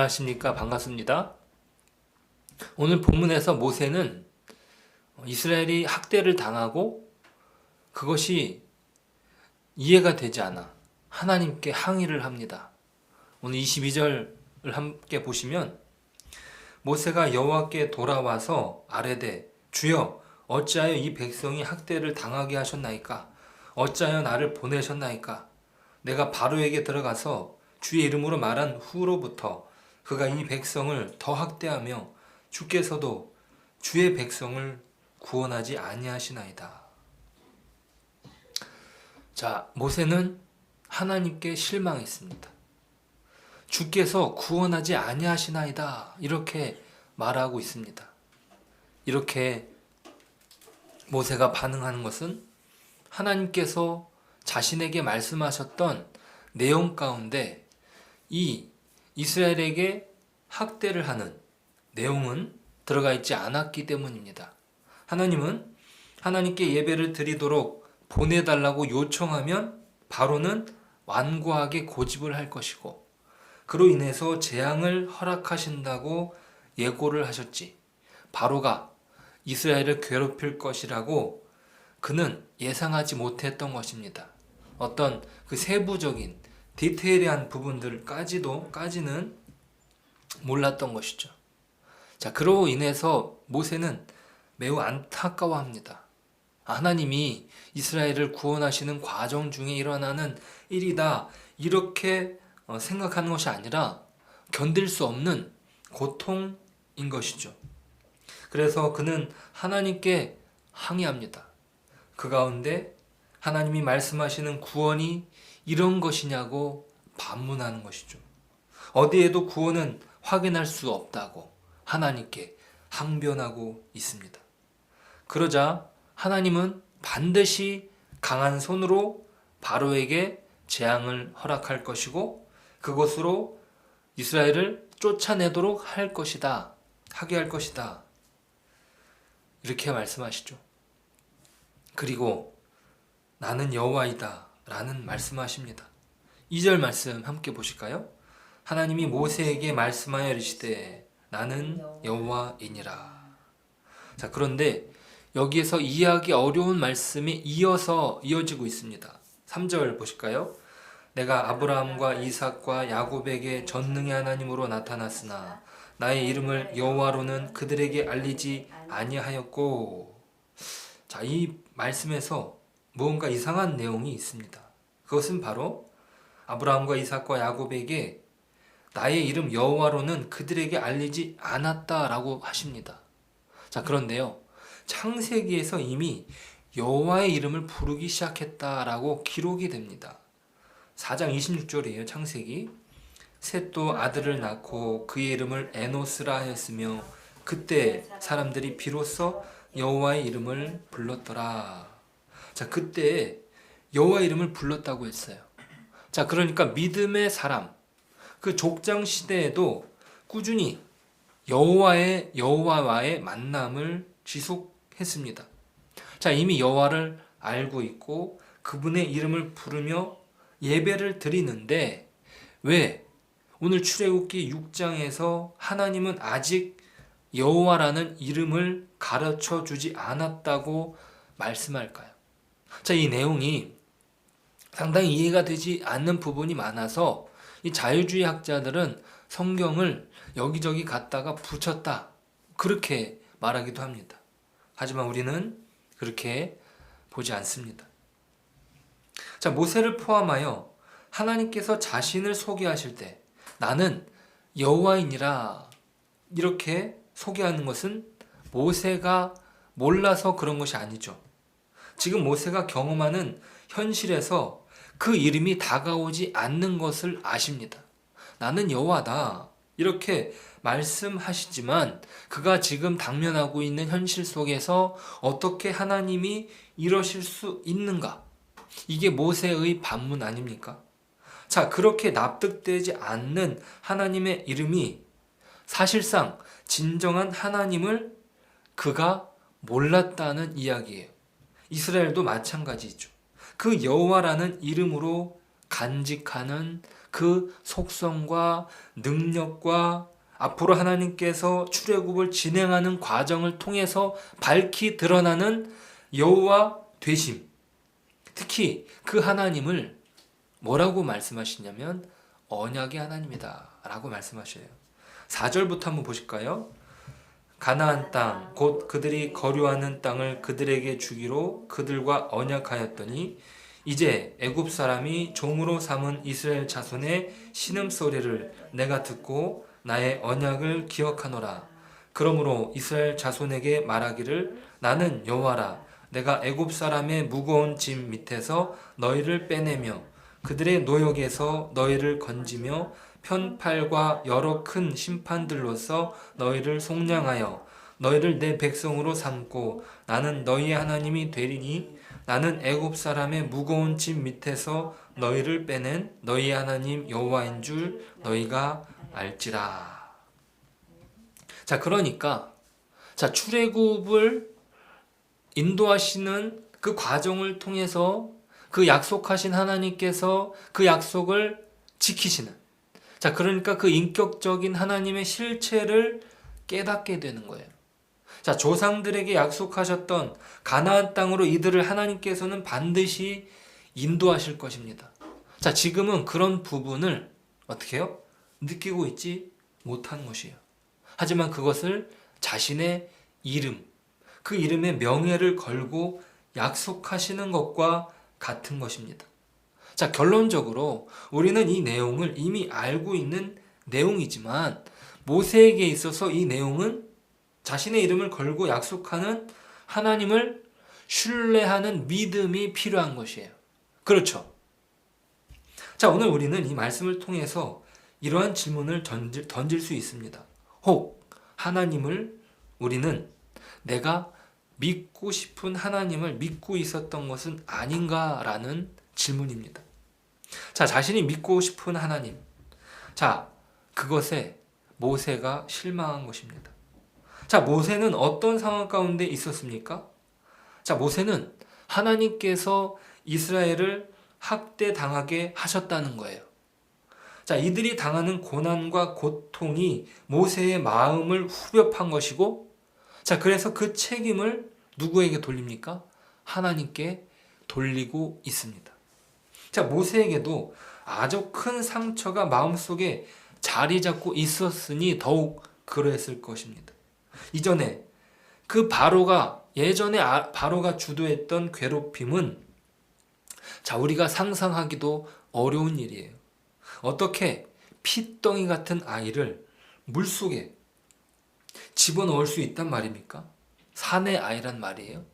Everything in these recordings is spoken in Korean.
안녕하십니까. 반갑습니다. 오늘 본문에서 모세는 이스라엘이 학대를 당하고 그것이 이해가 되지 않아 하나님께 항의를 합니다. 오늘 22절을 함께 보시면 모세가 여호와께 돌아와서 아뢰되 주여 어찌하여 이 백성이 학대를 당하게 하셨나이까? 어찌하여 나를 보내셨나이까? 내가 바로에게 들어가서 주의 이름으로 말한 후로부터 그가 이 백성을 더 학대하며 주께서도 주의 백성을 구원하지 아니하시나이다. 자, 모세는 하나님께 실망했습니다. 주께서 구원하지 아니하시나이다. 이렇게 말하고 있습니다. 이렇게 모세가 반응하는 것은 하나님께서 자신에게 말씀하셨던 내용 가운데 이 이스라엘에게 학대를 하는 내용은 들어가 있지 않았기 때문입니다. 하나님은 하나님께 예배를 드리도록 보내달라고 요청하면 바로는 완고하게 고집을 할 것이고 그로 인해서 재앙을 허락하신다고 예고를 하셨지. 바로가 이스라엘을 괴롭힐 것이라고 그는 예상하지 못했던 것입니다. 어떤 그 세부적인 디테일한 부분들까지는 몰랐던 것이죠. 자, 그로 인해서 모세는 매우 안타까워합니다. 하나님이 이스라엘을 구원하시는 과정 중에 일어나는 일이다. 이렇게 생각하는 것이 아니라 견딜 수 없는 고통인 것이죠. 그래서 그는 하나님께 항의합니다. 그 가운데 하나님이 말씀하시는 구원이 이런 것이냐고 반문하는 것이죠. 어디에도 구원은 확인할 수 없다고 하나님께 항변하고 있습니다. 그러자 하나님은 반드시 강한 손으로 바로에게 재앙을 허락할 것이고 그것으로 이스라엘을 쫓아내도록 할 것이다. 하게 할 것이다. 이렇게 말씀하시죠. 그리고 나는 여호와이다 라는 말씀하십니다. 2절 말씀 함께 보실까요? 하나님이 모세에게 말씀하여 이르시되 나는 여호와이니라. 자, 그런데 여기에서 이해하기 어려운 말씀이 이어지고 있습니다. 3절 보실까요? 내가 아브라함과 이삭과 야곱에게 전능의 하나님으로 나타났으나 나의 이름을 여호와로는 그들에게 알리지 아니하였고. 자, 이 말씀에서 무언가 이상한 내용이 있습니다. 그것은 바로 아브라함과 이삭과 야곱에게 나의 이름 여호와로는 그들에게 알리지 않았다라고 하십니다. 자, 그런데요. 창세기에서 이미 여호와의 이름을 부르기 시작했다라고 기록이 됩니다. 4장 26절이에요. 창세기. 셋도 아들을 낳고 그의 이름을 에노스라 하였으며 그때 사람들이 비로소 여호와의 이름을 불렀더라. 자, 그때 여호와 이름을 불렀다고 했어요. 자, 그러니까 믿음의 사람, 그 족장 시대에도 꾸준히 여호와와의 만남을 지속했습니다. 자, 이미 여호와를 알고 있고 그분의 이름을 부르며 예배를 드리는데 왜 오늘 출애굽기 6장에서 하나님은 아직 여호와라는 이름을 가르쳐 주지 않았다고 말씀할까요? 자, 이 내용이 상당히 이해가 되지 않는 부분이 많아서 이 자유주의 학자들은 성경을 여기저기 갖다가 붙였다. 그렇게 말하기도 합니다. 하지만 우리는 그렇게 보지 않습니다. 자, 모세를 포함하여 하나님께서 자신을 소개하실 때 나는 여호와이니라 이렇게 소개하는 것은 모세가 몰라서 그런 것이 아니죠. 지금 모세가 경험하는 현실에서 그 이름이 다가오지 않는 것을 아십니다. 나는 여호와다 이렇게 말씀하시지만 그가 지금 당면하고 있는 현실 속에서 어떻게 하나님이 이러실 수 있는가? 이게 모세의 반문 아닙니까? 자, 그렇게 납득되지 않는 하나님의 이름이 사실상 진정한 하나님을 그가 몰랐다는 이야기예요. 이스라엘도 마찬가지죠. 그 여호와라는 이름으로 간직하는 그 속성과 능력과 앞으로 하나님께서 출애굽을 진행하는 과정을 통해서 밝히 드러나는 여호와 되심. 특히 그 하나님을 뭐라고 말씀하시냐면 언약의 하나님이다 라고 말씀하셔요. 4절부터 한번 보실까요? 가나안 땅 곧 그들이 거류하는 땅을 그들에게 주기로 그들과 언약하였더니 이제 애굽 사람이 종으로 삼은 이스라엘 자손의 신음소리를 내가 듣고 나의 언약을 기억하노라. 그러므로 이스라엘 자손에게 말하기를 나는 여호와라. 내가 애굽 사람의 무거운 짐 밑에서 너희를 빼내며 그들의 노역에서 너희를 건지며 편팔과 여러 큰 심판들로서 너희를 속량하여 너희를 내 백성으로 삼고 나는 너희의 하나님이 되리니 나는 애굽 사람의 무거운 짐 밑에서 너희를 빼낸 너희의 하나님 여호와인 줄 너희가 알지라. 자, 그러니까 출애굽을 인도하시는 그 과정을 통해서 그 약속하신 하나님께서 그 약속을 지키시는, 그러니까 그 인격적인 하나님의 실체를 깨닫게 되는 거예요. 조상들에게 약속하셨던 가나안 땅으로 이들을 하나님께서는 반드시 인도하실 것입니다. 지금은 그런 부분을 어떻게 해요? 느끼고 있지 못한 것이에요. 하지만 그것을 자신의 이름, 그 이름의 명예를 걸고 약속하시는 것과 같은 것입니다. 결론적으로 우리는 이 내용을 이미 알고 있는 내용이지만 모세에게 있어서 이 내용은 자신의 이름을 걸고 약속하는 하나님을 신뢰하는 믿음이 필요한 것이에요. 그렇죠? 오늘 우리는 이 말씀을 통해서 이러한 질문을 던질 수 있습니다. 혹 하나님을 우리는 내가 믿고 싶은 하나님을 믿고 있었던 것은 아닌가라는 질문입니다. 자신이 믿고 싶은 하나님. 그것에 모세가 실망한 것입니다. 모세는 어떤 상황 가운데 있었습니까? 모세는 하나님께서 이스라엘을 학대당하게 하셨다는 거예요. 이들이 당하는 고난과 고통이 모세의 마음을 후벼판 것이고, 그래서 그 책임을 누구에게 돌립니까? 하나님께 돌리고 있습니다. 모세에게도 아주 큰 상처가 마음속에 자리 잡고 있었으니 더욱 그랬을 것입니다. 이전에 예전에 바로가 주도했던 괴롭힘은 우리가 상상하기도 어려운 일이에요. 어떻게 피덩이 같은 아이를 물속에 집어넣을 수 있단 말입니까? 산의 아이란 말이에요.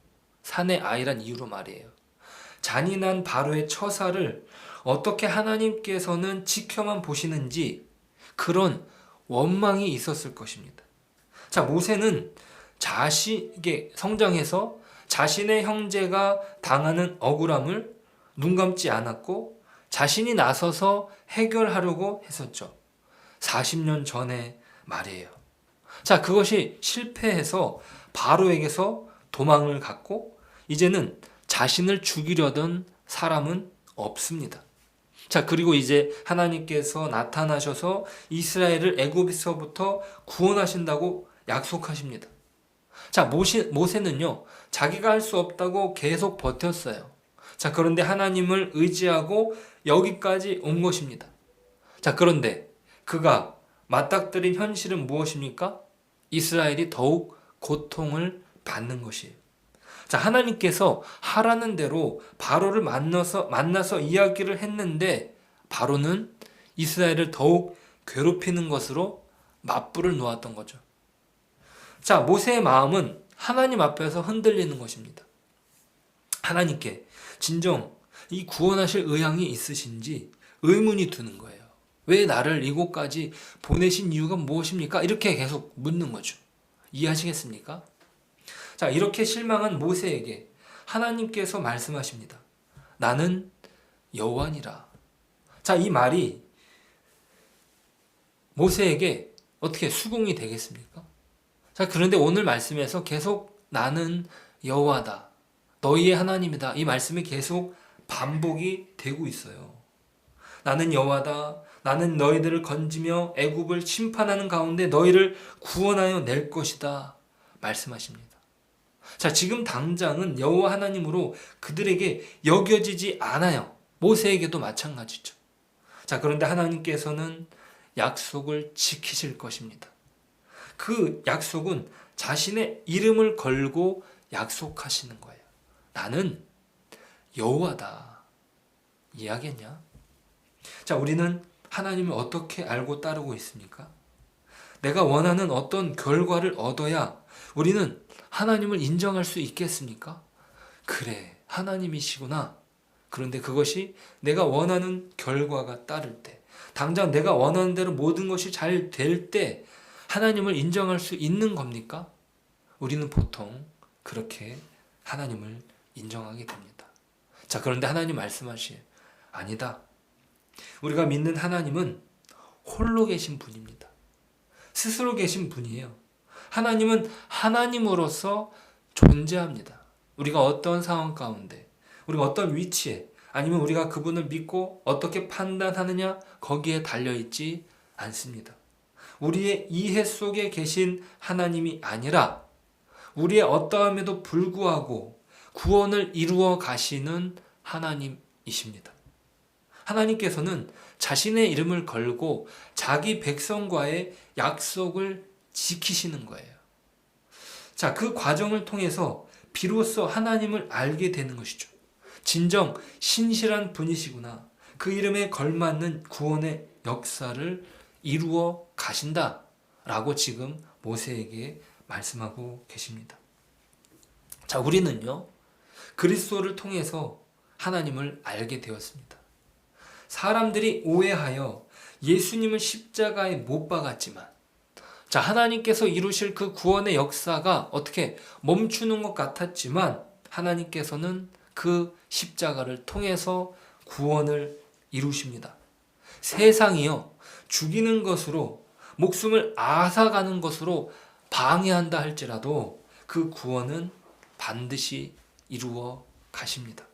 산의 아이란 이유로 말이에요. 잔인한 바로의 처사를 어떻게 하나님께서는 지켜만 보시는지 그런 원망이 있었을 것입니다. 모세는 자식에게 성장해서 자신의 형제가 당하는 억울함을 눈 감지 않았고 자신이 나서서 해결하려고 했었죠. 40년 전에 말이에요. 그것이 실패해서 바로에게서 도망을 갔고 이제는 자신을 죽이려던 사람은 없습니다. 그리고 이제 하나님께서 나타나셔서 이스라엘을 애굽에서부터 구원하신다고 약속하십니다. 모세는요, 자기가 할 수 없다고 계속 버텼어요. 그런데 하나님을 의지하고 여기까지 온 것입니다. 그런데 그가 맞닥뜨린 현실은 무엇입니까? 이스라엘이 더욱 고통을 받는 것이에요. 하나님께서 하라는 대로 바로를 만나서 이야기를 했는데 바로는 이스라엘을 더욱 괴롭히는 것으로 맞불을 놓았던 거죠. 모세의 마음은 하나님 앞에서 흔들리는 것입니다. 하나님께 진정 이 구원하실 의향이 있으신지 의문이 드는 거예요. 왜 나를 이곳까지 보내신 이유가 무엇입니까? 이렇게 계속 묻는 거죠. 이해하시겠습니까? 이렇게 실망한 모세에게 하나님께서 말씀하십니다. 나는 여호와니라. 이 말이 모세에게 어떻게 수긍이 되겠습니까? 그런데 오늘 말씀에서 계속 나는 여호와다. 너희의 하나님이다. 이 말씀이 계속 반복이 되고 있어요. 나는 여호와다. 나는 너희들을 건지며 애굽을 심판하는 가운데 너희를 구원하여 낼 것이다 말씀하십니다. 자, 지금 당장은 여호와 하나님으로 그들에게 여겨지지 않아요. 모세에게도 마찬가지죠. 자, 그런데 하나님께서는 약속을 지키실 것입니다. 그 약속은 자신의 이름을 걸고 약속하시는 거예요. 나는 여호와다. 이해하겠냐? 자, 우리는 하나님을 어떻게 알고 따르고 있습니까? 내가 원하는 어떤 결과를 얻어야 우리는 하나님을 인정할 수 있겠습니까? 그래, 하나님이시구나. 그런데 그것이 내가 원하는 결과가 따를 때, 당장 내가 원하는 대로 모든 것이 잘 될 때 하나님을 인정할 수 있는 겁니까? 우리는 보통 그렇게 하나님을 인정하게 됩니다. 자, 그런데 하나님 말씀하시에요. 아니다. 우리가 믿는 하나님은 홀로 계신 분입니다. 스스로 계신 분이에요. 하나님은 하나님으로서 존재합니다. 우리가 어떤 상황 가운데, 우리가 어떤 위치에, 아니면 우리가 그분을 믿고 어떻게 판단하느냐, 거기에 달려있지 않습니다. 우리의 이해 속에 계신 하나님이 아니라 우리의 어떠함에도 불구하고 구원을 이루어 가시는 하나님이십니다. 하나님께서는 자신의 이름을 걸고 자기 백성과의 약속을 지키시는 거예요. 자, 그 과정을 통해서 비로소 하나님을 알게 되는 것이죠. 진정 신실한 분이시구나. 그 이름에 걸맞는 구원의 역사를 이루어 가신다. 라고 지금 모세에게 말씀하고 계십니다. 자, 우리는요, 그리스도를 통해서 하나님을 알게 되었습니다. 사람들이 오해하여 예수님을 십자가에 못 박았지만, 자, 하나님께서 이루실 그 구원의 역사가 어떻게 멈추는 것 같았지만, 하나님께서는 그 십자가를 통해서 구원을 이루십니다. 세상이요, 죽이는 것으로, 목숨을 앗아가는 것으로 방해한다 할지라도 그 구원은 반드시 이루어 가십니다.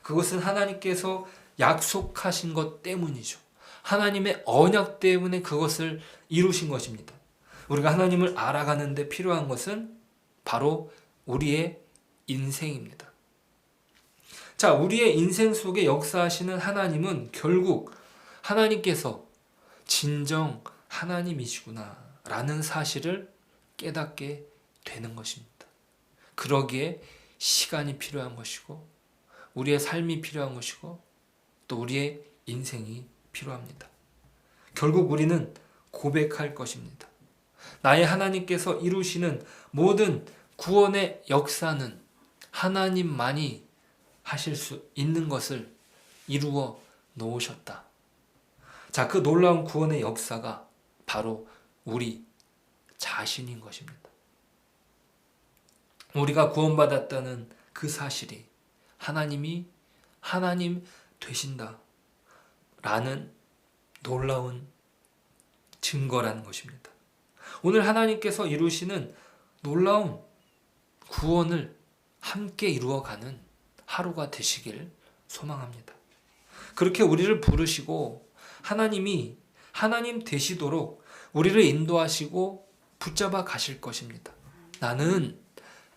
그것은 하나님께서 약속하신 것 때문이죠. 하나님의 언약 때문에 그것을 이루신 것입니다. 우리가 하나님을 알아가는 데 필요한 것은 바로 우리의 인생입니다. 자, 우리의 인생 속에 역사하시는 하나님은 결국 하나님께서 진정 하나님이시구나 라는 사실을 깨닫게 되는 것입니다. 그러기에 시간이 필요한 것이고, 우리의 삶이 필요한 것이고, 또 우리의 인생이 필요합니다. 결국 우리는 고백할 것입니다. 나의 하나님께서 이루시는 모든 구원의 역사는 하나님만이 하실 수 있는 것을 이루어 놓으셨다. 자, 그 놀라운 구원의 역사가 바로 우리 자신인 것입니다. 우리가 구원받았다는 그 사실이 하나님이 하나님 되신다 라는 놀라운 증거라는 것입니다. 오늘 하나님께서 이루시는 놀라운 구원을 함께 이루어가는 하루가 되시길 소망합니다. 그렇게 우리를 부르시고 하나님이 하나님 되시도록 우리를 인도하시고 붙잡아 가실 것입니다. 나는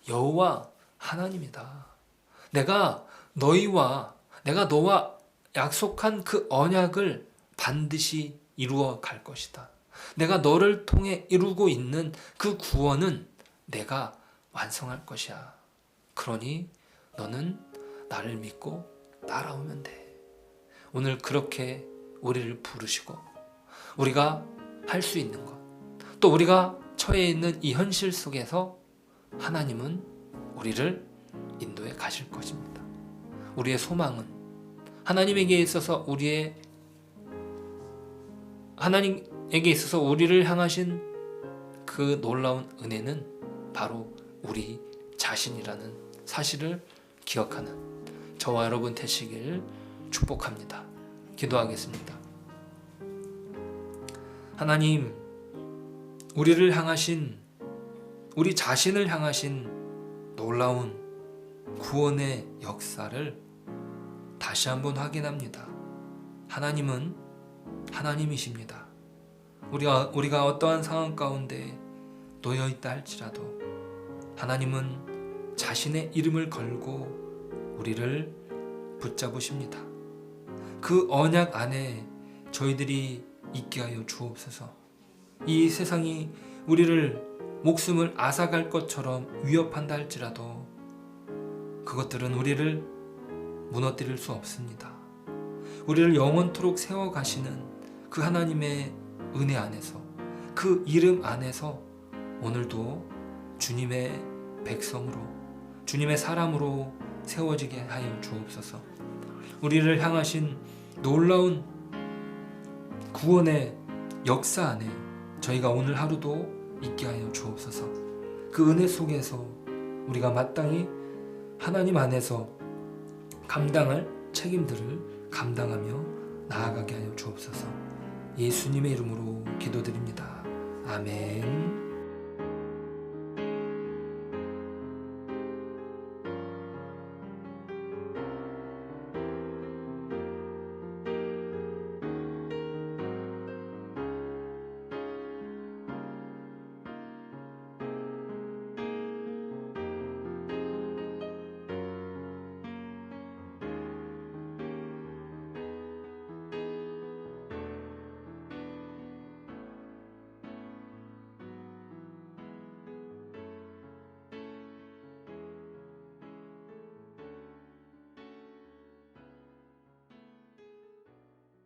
여호와 하나님이다. 내가 너와 약속한 그 언약을 반드시 이루어 갈 것이다. 내가 너를 통해 이루고 있는 그 구원은 내가 완성할 것이야. 그러니 너는 나를 믿고 따라오면 돼. 오늘 그렇게 우리를 부르시고 우리가 할 수 있는 것, 또 우리가 처해 있는 이 현실 속에서 하나님은 우리를 인도해 가실 것입니다. 우리의 소망은 하나님에게 있어서 우리를 향하신 그 놀라운 은혜는 바로 우리 자신이라는 사실을 기억하는 저와 여러분 되시길 축복합니다. 기도하겠습니다. 하나님, 우리 자신을 향하신 놀라운 구원의 역사를 다시 한번 확인합니다. 하나님은 하나님이십니다. 우리가 어떠한 상황 가운데 놓여 있다 할지라도 하나님은 자신의 이름을 걸고 우리를 붙잡으십니다. 그 언약 안에 저희들이 있게 하여 주옵소서. 이 세상이 우리를 목숨을 앗아갈 것처럼 위협한다 할지라도 그것들은 우리를 무너뜨릴 수 없습니다. 우리를 영원토록 세워가시는 그 하나님의 은혜 안에서, 그 이름 안에서 오늘도 주님의 백성으로, 주님의 사람으로 세워지게 하여 주옵소서. 우리를 향하신 놀라운 구원의 역사 안에 저희가 오늘 하루도 있게 하여 주옵소서. 그 은혜 속에서 우리가 마땅히 하나님 안에서 감당할 책임들을 감당하며 나아가게 하여 주옵소서. 예수님의 이름으로 기도드립니다. 아멘.